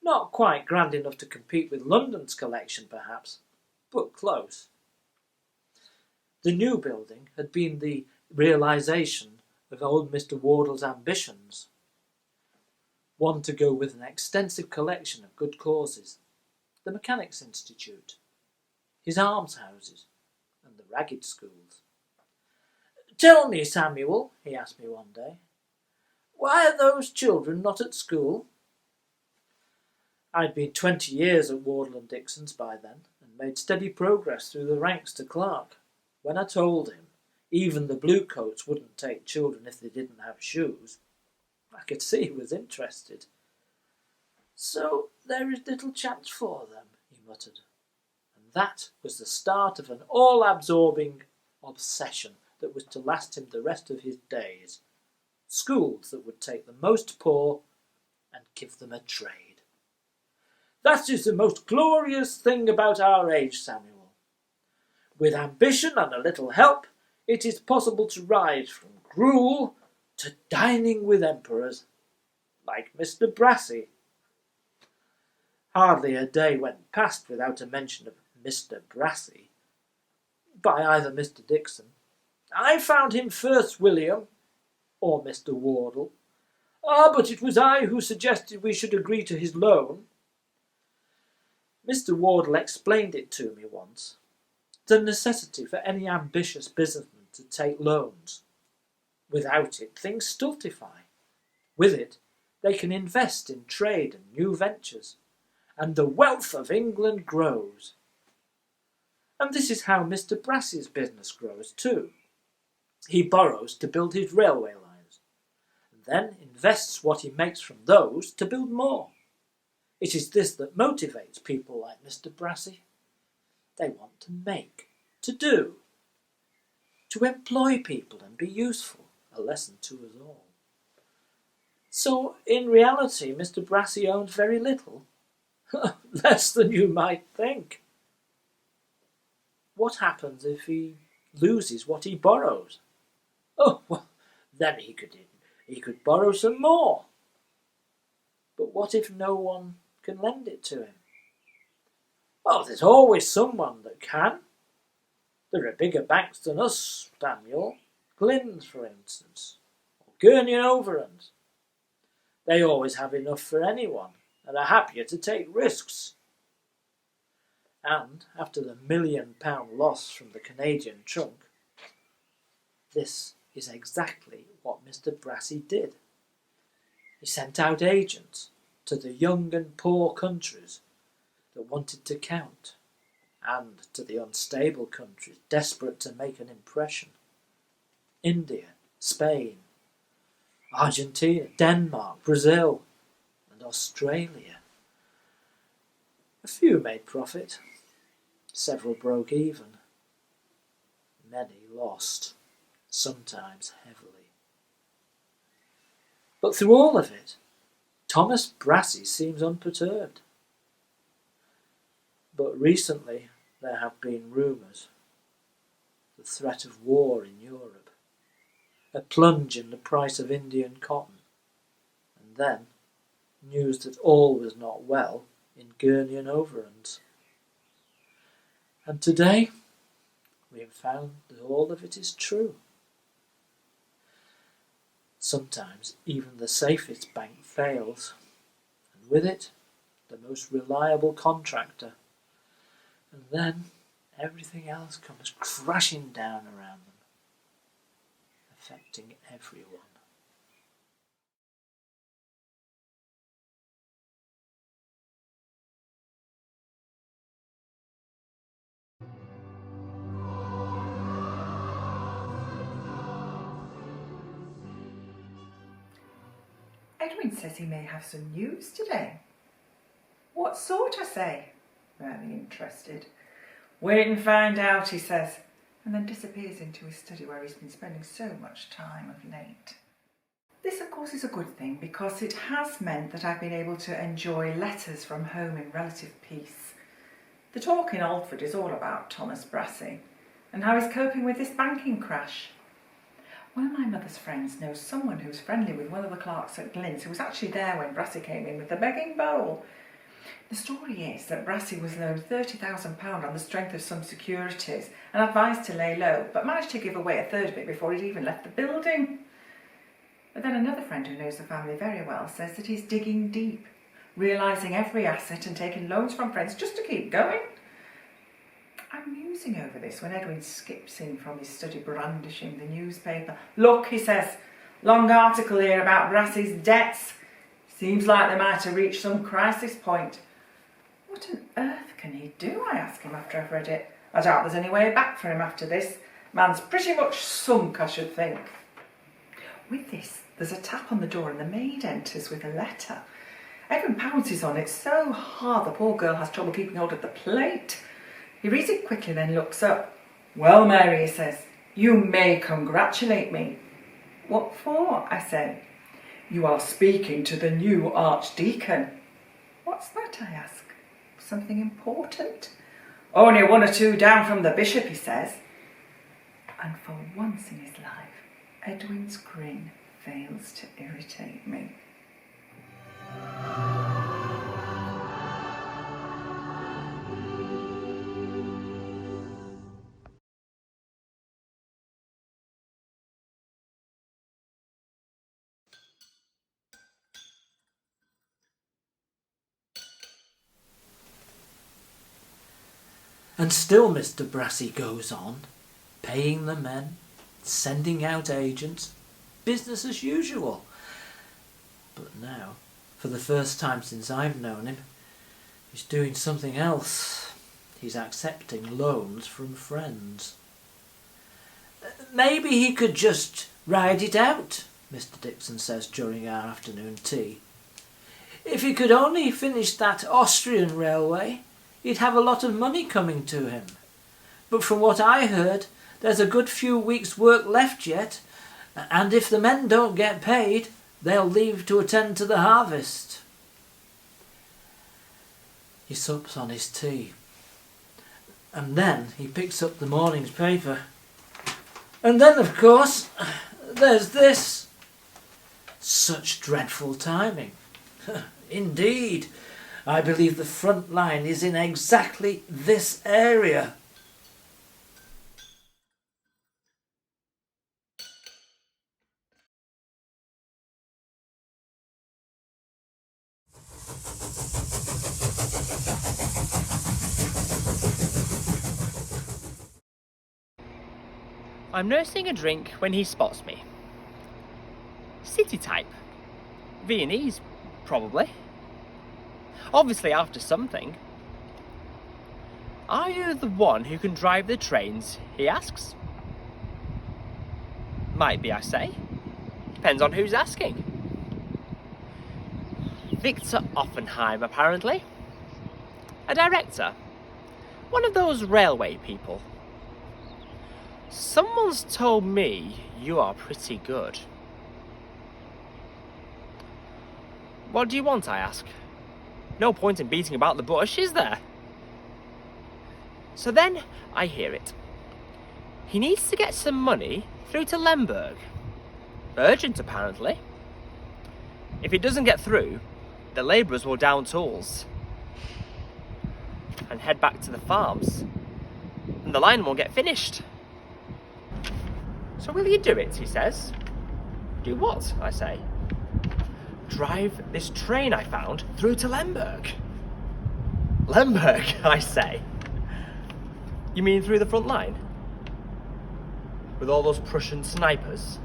Not quite grand enough to compete with London's collection, perhaps, but close. The new building had been the realisation of old Mr. Wardle's ambitions. One to go with an extensive collection of good causes, the Mechanics' Institute, his almshouses, and the ragged schools. "Tell me, Samuel," he asked me one day, "why are those children not at school?" I'd been 20 years at Wardle and Dixon's by then, and made steady progress through the ranks to clerk. When I told him even the bluecoats wouldn't take children if they didn't have shoes, I could see he was interested. "So there is little chance for them," he muttered. And that was the start of an all-absorbing obsession that was to last him the rest of his days. Schools that would take the most poor and give them a trade. That is the most glorious thing about our age, Samuel. With ambition and a little help, it is possible to rise from gruel to dining with emperors, like Mr. Brassey. Hardly a day went past without a mention of Mr. Brassey by either Mr. Dixon. I found him first, William, or Mr. Wardle. But it was I who suggested we should agree to his loan. Mr. Wardle explained it to me once, the necessity for any ambitious businessman to take loans. Without it, things stultify. With it, they can invest in trade and new ventures, and the wealth of England grows. And this is how Mr. Brassey's business grows too. He borrows to build his railway lines, and then invests what he makes from those to build more. It is this that motivates people like Mr. Brassey. They want to make, to do, to employ people and be useful, a lesson to us all. So, in reality, Mr. Brassey owns very little. Less than you might think. What happens if he loses what he borrows? Oh, well, then he could borrow some more. But what if no one can lend it to him? Oh, there's always someone that can. There are bigger banks than us, Samuel. Glyn's, for instance, or Gurney and Overend. They always have enough for anyone, and are happier to take risks. And after the £1 million loss from the Canadian trunk, this is exactly what Mr. Brassey did. He sent out agents to the young and poor countries that wanted to count, and to the unstable countries desperate to make an impression. India, Spain, Argentina, Denmark, Brazil, and Australia. A few made profit, several broke even, many lost, sometimes heavily. But through all of it, Thomas Brassey seems unperturbed. But recently there have been rumours, the threat of war in Europe, a plunge in the price of Indian cotton, and then news that all was not well in Gurney and Overend. And today we have found that all of it is true. Sometimes even the safest bank fails, and with it the most reliable contractor, and then everything else comes crashing down around them, affecting everyone. Edwin says he may have some news today. What sort, I say? Very interested. Wait and find out, he says, and then disappears into his study where he's been spending so much time of late. This, of course, is a good thing because it has meant that I've been able to enjoy letters from home in relative peace. The talk in Alford is all about Thomas Brassey and how he's coping with this banking crash. One of my mother's friends knows someone who's friendly with one of the clerks at Glyn's who was actually there when Brassey came in with the begging bowl. The story is that Brassey was loaned £30,000 on the strength of some securities and advised to lay low, but managed to give away a third of it before he'd even left the building. But then another friend who knows the family very well says that he's digging deep, realising every asset and taking loans from friends just to keep going. I'm musing over this when Edwin skips in from his study brandishing the newspaper. Look, he says, long article here about Brassey's debts. Seems like they might have reached some crisis point. What on earth can he do, I ask him after I've read it. I doubt there's any way back for him after this. Man's pretty much sunk, I should think. With this, there's a tap on the door and the maid enters with a letter. Edwin pounces on it so hard the poor girl has trouble keeping hold of the plate. He reads it quickly, then looks up. Well, Mary, he says, you may congratulate me. What for? I say. You are speaking to the new archdeacon. What's that? I ask. something important. Only 1 or 2 down from the bishop, he says. And for once in his life, Edwin's grin fails to irritate me. And still Mr. Brassey goes on, paying the men, sending out agents, business as usual. But now, for the first time since I've known him, he's doing something else. He's accepting loans from friends. Maybe he could just ride it out, Mr. Dixon says during our afternoon tea. If he could only finish that Austrian railway, he'd have a lot of money coming to him. But from what I heard, there's a good few weeks' work left yet, and if the men don't get paid, they'll leave to attend to the harvest. He sups on his tea, and then he picks up the morning's paper. And then, of course, there's this. Such dreadful timing. Indeed. I believe the front line is in exactly this area. I'm nursing a drink when he spots me. City type. Viennese, probably. Obviously after something. Are you the one who can drive the trains, he asks. Might be, I say. Depends on who's asking. Victor Offenheim, apparently. A director. One of those railway people. Someone's told me you are pretty good. What do you want, I ask? No point in beating about the bush, is there? So then I hear it. He needs to get some money through to Lemberg. Urgent, apparently. If it doesn't get through, the labourers will down tools and head back to the farms, and the line won't get finished. So will you do it, he says. Do what, I say. Drive this train I found through to Lemberg. Lemberg, I say. You mean through the front line? With all those Prussian snipers?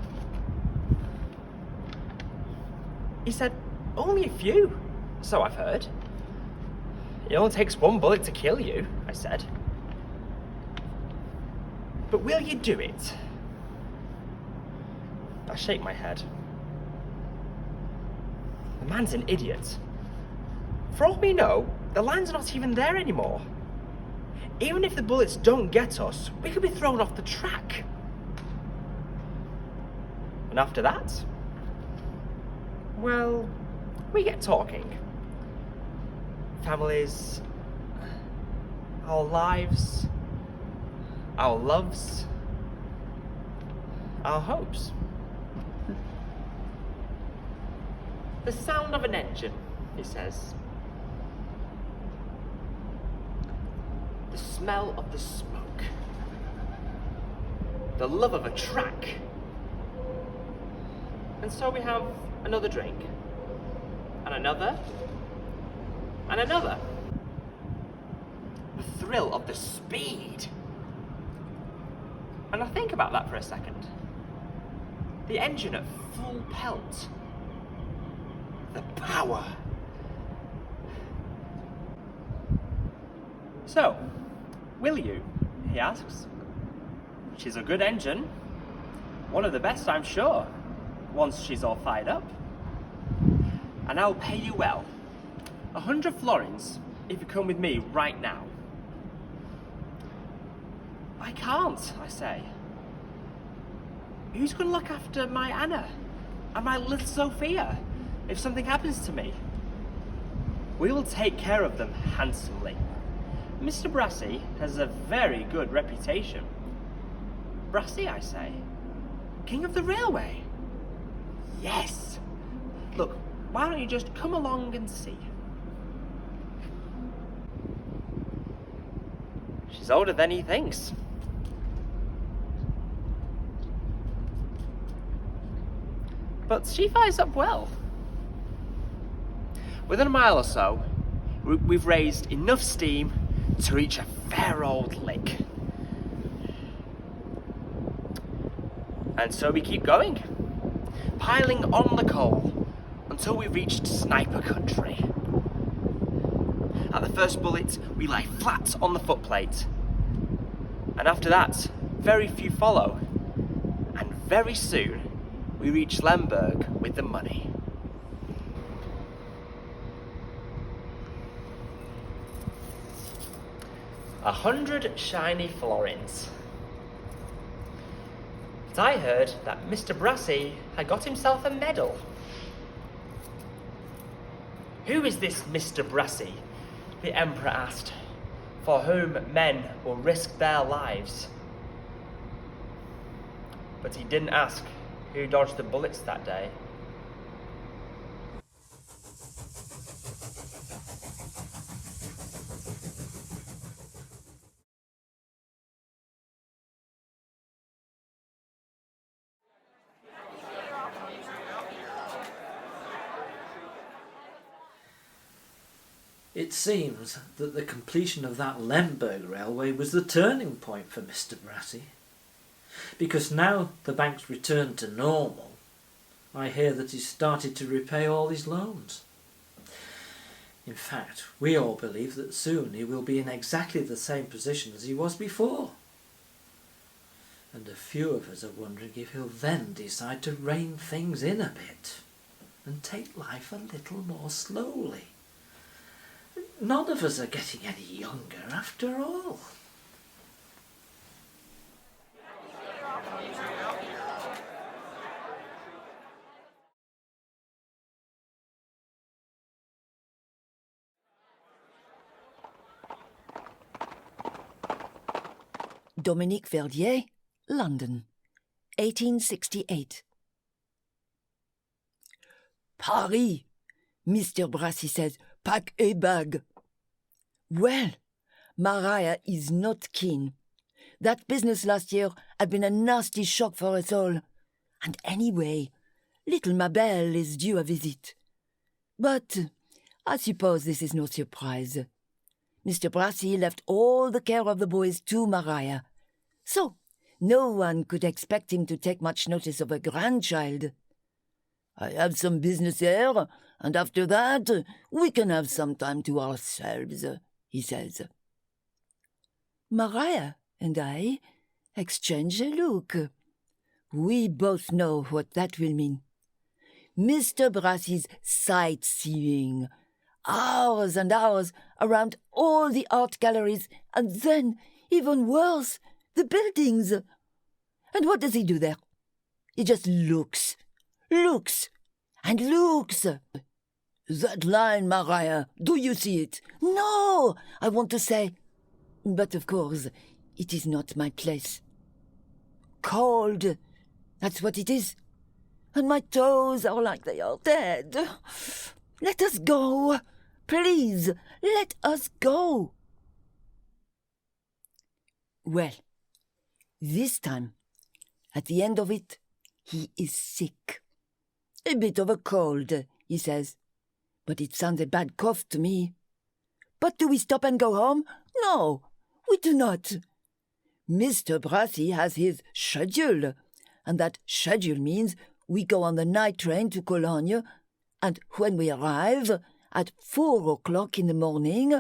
He said, only a few, so I've heard. It only takes 1 bullet to kill you, I said. But will you do it? I shake my head. The man's an idiot. For all we know, the line's not even there anymore. Even if the bullets don't get us, we could be thrown off the track. And after that, well, we get talking. Families, our lives, our loves, our hopes. The sound of an engine, he says. The smell of the smoke. The love of a track. And so we have another drink. And another. And another. The thrill of the speed. And I think about that for a second. The engine at full pelt. The power. So, will you? He asks. She's a good engine. One of the best, I'm sure, once she's all fired up. And I'll pay you well. 100 florins if you come with me right now. I can't, I say. Who's going to look after my Anna and my little Sophia if something happens to me? We will take care of them handsomely. Mr. Brassy has a very good reputation. Brassy, I say. King of the railway. Yes. Look, why don't you just come along and see? She's older than he thinks. But she fires up well. Within a mile or so, we've raised enough steam to reach a fair old lick. And so we keep going, piling on the coal until we reached sniper country. At the first bullet, we lie flat on the footplate. And after that, very few follow. And very soon, we reach Lemberg with the money. $100 shiny florins. But I heard that Mr. Brassy had got himself a medal. Who is this Mr. Brassy? The Emperor asked, for whom men will risk their lives. But he didn't ask who dodged the bullets that day. It seems that the completion of that Lemberg railway was the turning point for Mr. Brassy. Because now the bank's returned to normal, I hear that he's started to repay all his loans. In fact, we all believe that soon he will be in exactly the same position as he was before. And a few of us are wondering if he'll then decide to rein things in a bit and take life a little more slowly. None of us are getting any younger after all. Dominique Verdier, London, 1868. Paris, Mr. Brassy says, pack a bag. Well, Maria is not keen. That business last year had been a nasty shock for us all. And anyway, little Mabel is due a visit. But I suppose this is no surprise. Mr. Brassy left all the care of the boys to Maria. So, no one could expect him to take much notice of a grandchild. I have some business here, and after that, we can have some time to ourselves, he says. Maria and I exchange a look. We both know what that will mean. Mr. Brassy's sightseeing, hours and hours around all the art galleries, and then, even worse, the buildings. And what does he do there? He just looks, and looks. That line, Maria, do you see it? No, I want to say. But of course, it is not my place. Cold, that's what it is. And my toes are like they are dead. Let us go. Please, let us go. Well, this time, at the end of it, he is sick. A bit of a cold, he says. But it sounds a bad cough to me. But do we stop and go home? No, we do not. Mr. Brassy has his schedule, and that schedule means we go on the night train to Cologne, and when we arrive at 4 o'clock in the morning,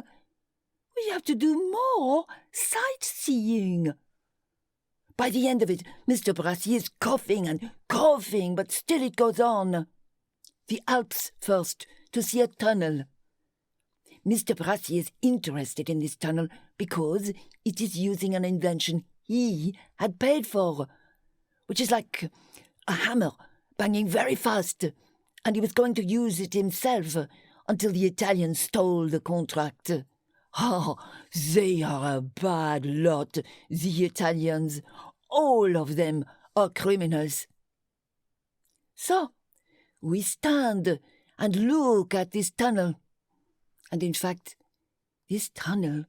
we have to do more sightseeing. By the end of it, Mr. Brassy is coughing and coughing, but still it goes on. The Alps first, to see a tunnel. Mr. Brassy is interested in this tunnel because it is using an invention he had paid for, which is like a hammer banging very fast, and he was going to use it himself until the Italians stole the contract. Oh, they are a bad lot, the Italians. All of them are criminals. So, we stand and look at this tunnel. And in fact, this tunnel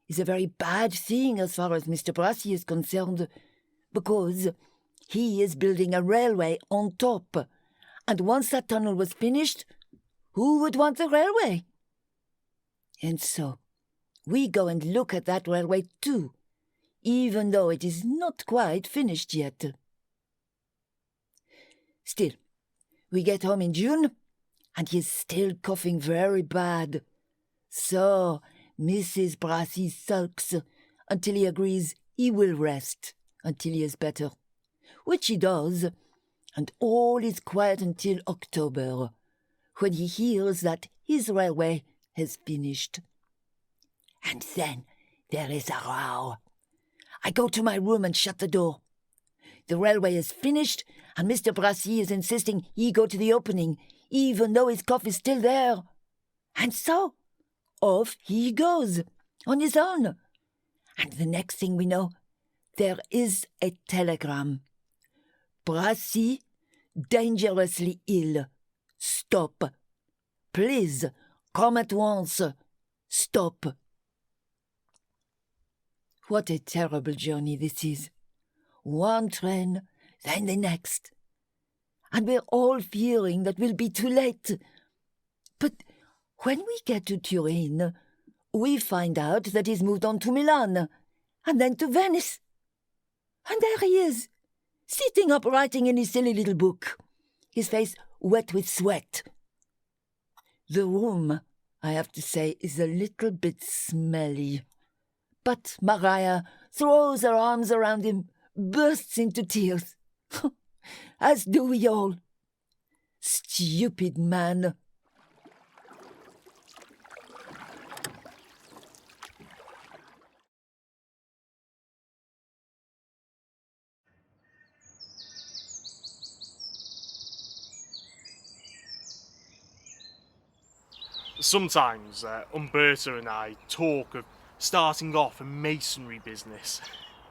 is a very bad thing as far as Mr. Brassey is concerned, because he is building a railway on top. And once that tunnel was finished, who would want the railway? And so, we go and look at that railway too, even though it is not quite finished yet. Still, we get home in June, and he is still coughing very bad. So, Mrs. Brassey sulks until he agrees he will rest until he is better, which he does, and all is quiet until October, when he hears that his railway has finished. And then there is a row. I go to my room and shut the door. The railway is finished, and Mr. Brassey is insisting he go to the opening, even though his cough is still there. And so, off he goes, on his own. And the next thing we know, there is a telegram. Brassey, dangerously ill. Stop. Please, come at once. Stop. What a terrible journey this is. One train, then the next. And we're all fearing that we'll be too late. But when we get to Turin, we find out that he's moved on to Milan, and then to Venice. And there he is, sitting up writing in his silly little book, his face wet with sweat. The room, I have to say, is a little bit smelly. But Maria throws her arms around him, bursts into tears. As do we all. Stupid man. Sometimes Umberto and I talk of starting off a masonry business.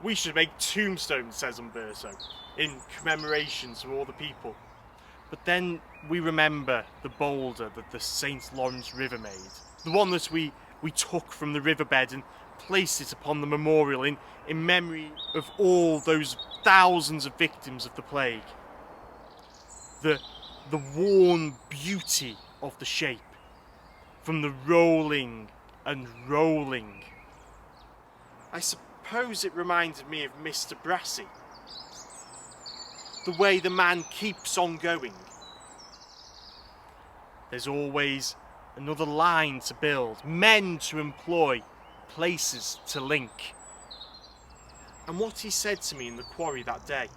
We should make tombstones, says Umberto, in commemoration to all the people. But then we remember the boulder that the St. Lawrence River made, the one that we took from the riverbed and placed it upon the memorial in memory of all those thousands of victims of the plague. The worn beauty of the shape, from the rolling and rolling. I suppose it reminded me of Mr. Brassey. The way the man keeps on going. There's always another line to build, men to employ, places to link. And what he said to me in the quarry that day,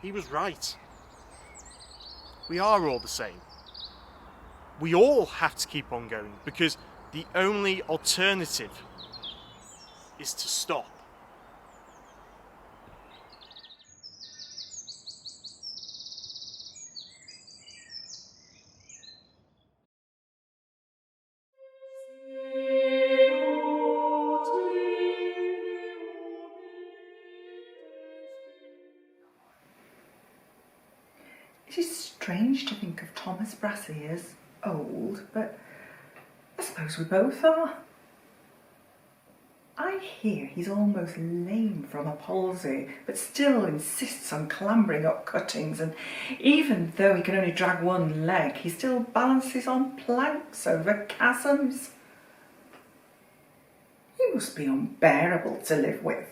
he was right. We are all the same. We all have to keep on going, because the only alternative is to stop. It is strange to think of Thomas Brassey as old, but I suppose we both are. I hear he's almost lame from a palsy, but still insists on clambering up cuttings, and even though he can only drag one leg, he still balances on planks over chasms. He must be unbearable to live with.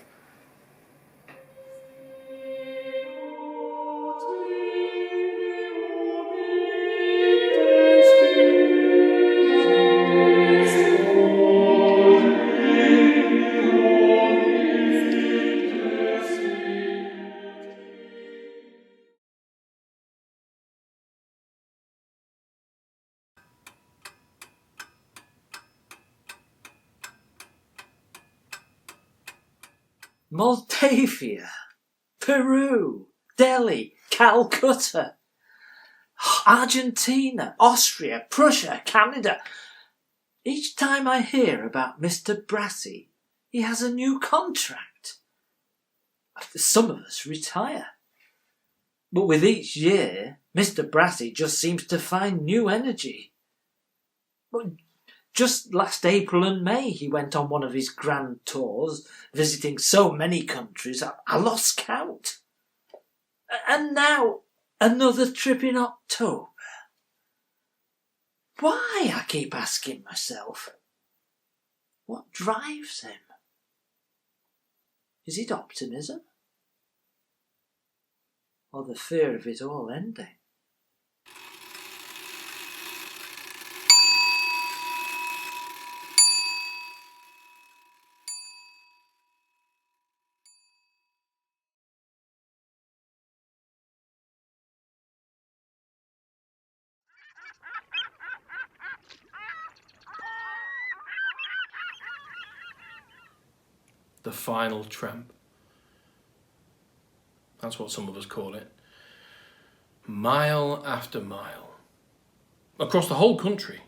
Moldavia, Peru, Delhi, Calcutta, Argentina, Austria, Prussia, Canada, Each time I hear about Mr. Brassey, he has a new contract. Some of us retire. But with each year, Mr. Brassey just seems to find new energy. But just last April and May, he went on one of his grand tours, visiting so many countries, I lost count. And now, another trip in October. Why, I keep asking myself. What drives him? Is it optimism? Or the fear of it all ending? The final tramp. That's what some of us call it. Mile after mile. Across the whole country.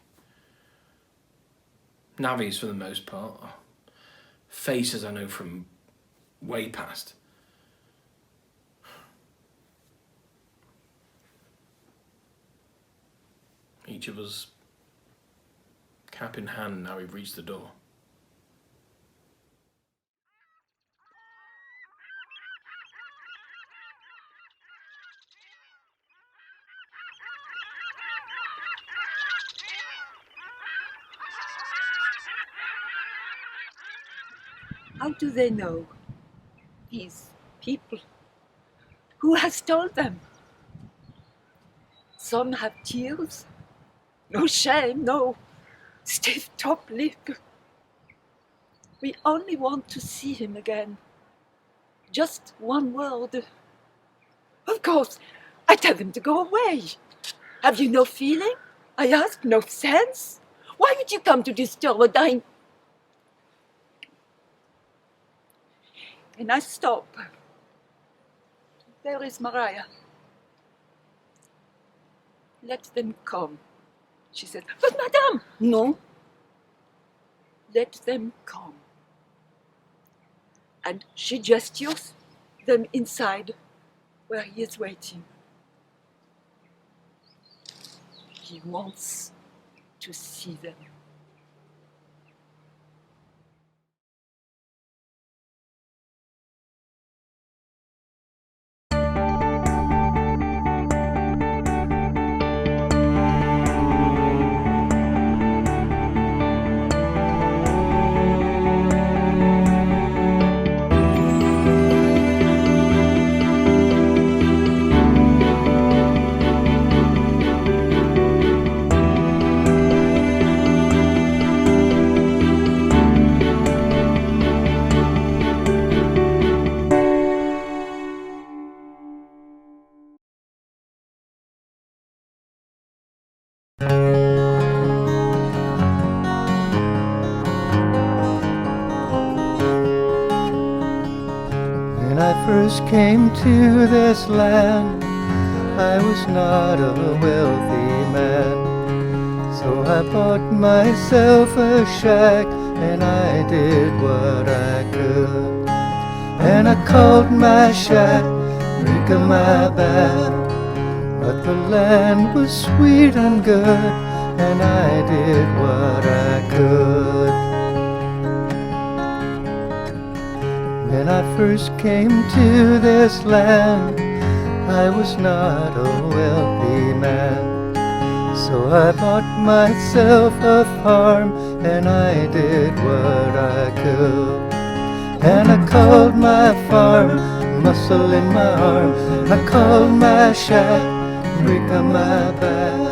Navvies for the most part. Faces I know from way past. Each of us, cap in hand, now we've reached the door. How do they know? These people. Who has told them? Some have tears. No shame, no stiff top lip. We only want to see him again. Just one word. Of course, I tell them to go away. Have you no feeling? I ask, no sense? Why would you come to disturb a dying... And I stop. There is Maria. Let them come, she said. But madame! No. Let them come. And she gestures them inside where he is waiting. He wants to see them. When I first came to this land, I was not a wealthy man. So I bought myself a shack, and I did what I could. And I called my shack Recruitment. But the land was sweet and good, and I did what I could. When I first came to this land, I was not a wealthy man. So I bought myself a farm, and I did what I could. And I called my farm muscle in my arm. I called my shack brick on my back.